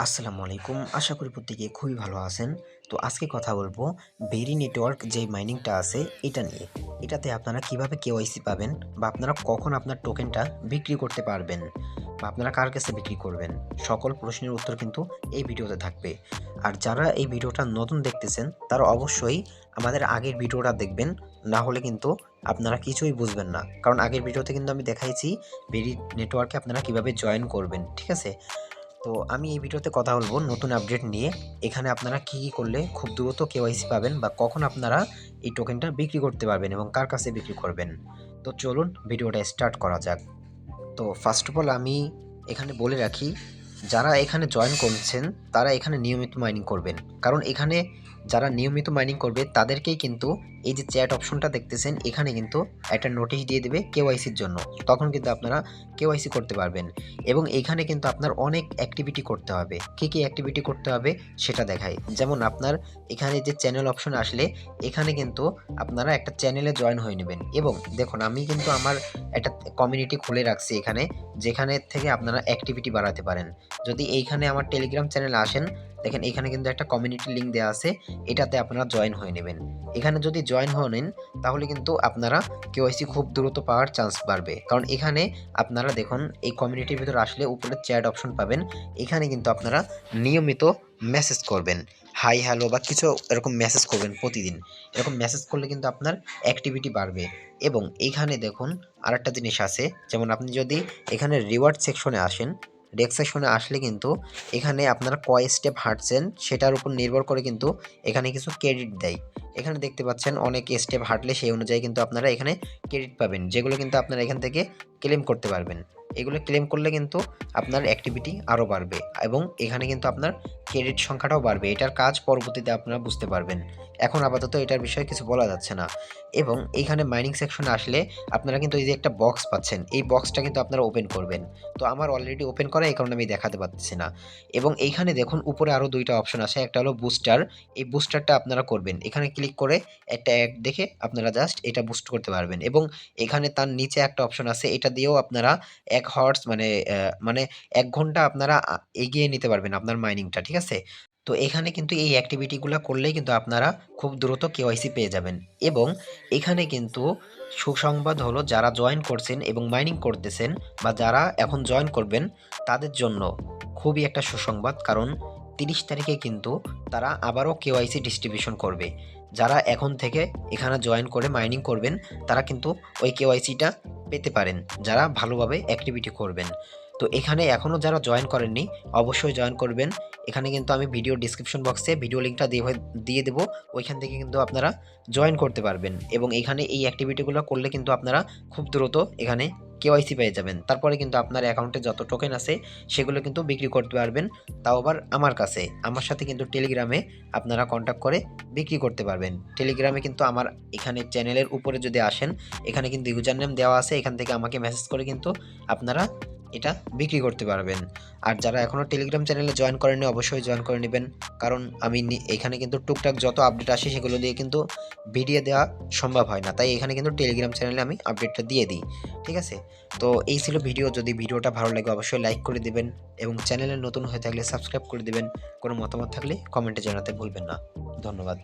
আসসালামু আলাইকুম। আশা করি প্রত্যেকে খুবই ভালো আছেন। তো আজকে কথা বলবো ভেরি নেটওয়ার্ক যে মাইনিংটা আছে এটা নিয়ে। এটাতে আপনারা কিভাবে কেওয়াইসি পাবেন বা আপনারা কখন আপনার টোকেনটা বিক্রি করতে পারবেন বা আপনারা কার কাছে বিক্রি করবেন? সকল প্রশ্নের উত্তর কিন্তু এই ভিডিওতে থাকবে। আর যারা এই ভিডিওটা নতুন দেখতেছেন তারা অবশ্যই আমাদের আগের ভিডিওটা দেখবেন। না হলে কিন্তু আপনারা কিছুই বুঝবেন না। কারণ আগের ভিডিওতে কিন্তু আমি দেখাইছি ভেরি নেটওয়ার্কে আপনারা কিভাবে জয়েন করবেন। ঠিক আছে? তো আমি এই ভিডিওতে কথা বলবো নতুন আপডেট নিয়ে। এখানে আপনারা কি করলে খুব দ্রুত কেওয়াইসি পাবেন বা কখন আপনারা এই টোকেনটা বিক্রি করতে পারবেন এবং কার কাছে বিক্রি করবেন। তো চলুন ভিডিওটা স্টার্ট করা যাক। তো ফার্স্ট অফ অল আমি এখানে বলে রাখি, যারা এখানে জয়েন করছেন তারা এখানে নিয়মিত মাইনিং করবেন। কারণ এখানে যারা নিয়মিত মাইনিং করবে তাদেরকেই কিন্তু এই যে চ্যাট অপশনটা দেখতেছেন এখানে কিন্তু একটা নোটিশ দিয়ে দেবে কেওয়াইসির জন্য। তখন কিন্তু আপনারা কেওয়াইসি করতে পারবেন এবং এখানে কিন্তু আপনার অনেক অ্যাক্টিভিটি করতে হবে। কী অ্যাক্টিভিটি করতে হবে সেটা দেখাই। যেমন আপনার এখানে যে চ্যানেল অপশন আসলে এখানে কিন্তু আপনারা একটা চ্যানেলে জয়েন হয়ে নেবেন এবং দেখুন আমি কিন্তু আমার একটা কমিউনিটি খুলে রাখছি এখানে, যেখানে থেকে আপনারা অ্যাক্টিভিটি বাড়াতে পারেন। যদি এইখানে আমার টেলিগ্রাম চ্যানেলে আসেন, দেখেন এখানে কিন্তু একটা কমিউনিটি লিঙ্ক দেওয়া আছে, এটাতে আপনারা জয়েন হয়ে নেবেন। এখানে যদি জয়েন হয়ে নেন তাহলে কিন্তু আপনারা কেওয়াইসি খুব দ্রুত পাওয়ার চান্স বাড়বে। কারণ এখানে আপনারা দেখুন এই কমিউনিটির ভিতরে আসলে উপরে চ্যাট অপশন পাবেন, এখানে কিন্তু আপনারা নিয়মিত মেসেজ করবেন, হাই হ্যালো বা কিছু এরকম মেসেজ করবেন প্রতিদিন। এরকম মেসেজ করলে কিন্তু আপনার অ্যাক্টিভিটি বাড়বে। এবং এইখানে দেখুন আরেকটা জিনিস আছে, যেমন আপনি যদি এখানে রিওয়ার্ড সেকশনে আসেন, ডেস্ক সেকশনে আসলে কিন্তু এখানে আপনারা কয় স্টেপ হাঁটছেন সেটার উপর নির্ভর করে কিন্তু এখানে কিছু ক্রেডিট দেয়। এখানে দেখতে পাচ্ছেন অনেক স্টেপ হাঁটলে সেই অনুযায়ী কিন্তু আপনারা এখানে ক্রেডিট পাবেন, যেগুলো কিন্তু আপনারা এখান থেকে ক্লেম করতে পারবেন। এগুলো ক্লেম করলে কিন্তু আপনার অ্যাক্টিভিটি আরও বাড়বে এবং এখানে কিন্তু আপনার ক্রেডিট সংখ্যাটাও বাড়বে। এটার কাজ পরবর্তীতে আপনারা বুঝতে পারবেন। এখন আপাতত এটার বিষয়ে কিছু বলা যাচ্ছে না। এবং এইখানে মাইনিং সেকশনে আসলে আপনারা কিন্তু এই যে একটা বক্স পাচ্ছেন, এই বক্সটা কিন্তু আপনারা ওপেন করবেন। তো আমার অলরেডি ওপেন করা, এই কারণে আমি দেখাতে পারতেছি না। এবং এইখানে দেখুন উপরে আরও দুইটা অপশন আছে, একটা হলো বুস্টার। এই বুস্টারটা আপনারা করবেন, এখানে ক্লিক করে একটা অ্যাড দেখে আপনারা জাস্ট এটা বুস্ট করতে পারবেন। এবং এখানে তার নিচে একটা অপশন আছে, এটা দিয়েও আপনারা 1 হর্স মানে 1 ঘন্টা আপনারা এগিয়ে নিতে পারবেন আপনার মাইনিংটা। ঠিক আছে? তো এখানে কিন্তু এই অ্যাক্টিভিটিগুলো করলেই কিন্তু আপনারা খুব দ্রুত কেওয়াইসি পেয়ে যাবেন। এবং এখানে কিন্তু সুসংবাদ হলো, যারা জয়েন করছেন এবং মাইনিং করতেছেন বা যারা এখন জয়েন করবেন তাদের জন্য খুবই একটা সুসংবাদ। কারণ 30 তারিখে কিন্তু তারা আবারও কেওয়াইসি ডিস্ট্রিবিউশন করবে। যারা এখন থেকে এখানে জয়েন করে মাইনিং করবেন তারা কিন্তু ওই কেওয়াইসিটা পেতে পারেন, যারা ভালোভাবে অ্যাক্টিভিটি করবেন। তো এখানে এখনও যারা জয়েন করেননি অবশ্যই জয়েন করবেন। এখানে কিন্তু আমি ভিডিও ডিসক্রিপশন বক্সে ভিডিও লিঙ্কটা দিয়ে দেবো, ওইখান থেকে কিন্তু আপনারা জয়েন করতে পারবেন। এবং এখানে এই অ্যাক্টিভিটিগুলো করলে কিন্তু আপনারা খুব দ্রুত এখানে কেওয়াইসি পেয়ে যাবেন। তারপরে কিন্তু আপনার অ্যাকাউন্টে যত টোকেন আছে সেগুলো কিন্তু বিক্রি করতে পারবেন, তাও আবার আমার কাছে। আমার সাথে কিন্তু টেলিগ্রামে আপনারা কন্ট্যাক্ট করে বিক্রি করতে পারবেন। টেলিগ্রামে কিন্তু আমার এখানে চ্যানেলের উপরে যদি আসেন, এখানে কিন্তু ইউজার নেম দেওয়া আছে, এখান থেকে আমাকে মেসেজ করে কিন্তু আপনারা এটা বিক্রি করতে পারবেন। আর যারা এখনও টেলিগ্রাম চ্যানেলে জয়েন করেননি অবশ্যই জয়েন করে নেবেন। কারণ আমি এখানে কিন্তু টুকটাক যত আপডেট আসে সেগুলো দিয়ে কিন্তু ভিডিও দেওয়া সম্ভব হয় না, তাই এখানে কিন্তু টেলিগ্রাম চ্যানেলে আমি আপডেটটা দিয়ে দিই। ঠিক আছে? তো এই ছিল ভিডিও। যদি ভিডিওটা ভালো লাগে অবশ্যই লাইক করে দিবেন এবং চ্যানেলে নতুন হয়ে থাকলে সাবস্ক্রাইব করে দিবেন। কোনো মতামত থাকলে কমেন্টে জানাতে ভুলবেন না। ধন্যবাদ।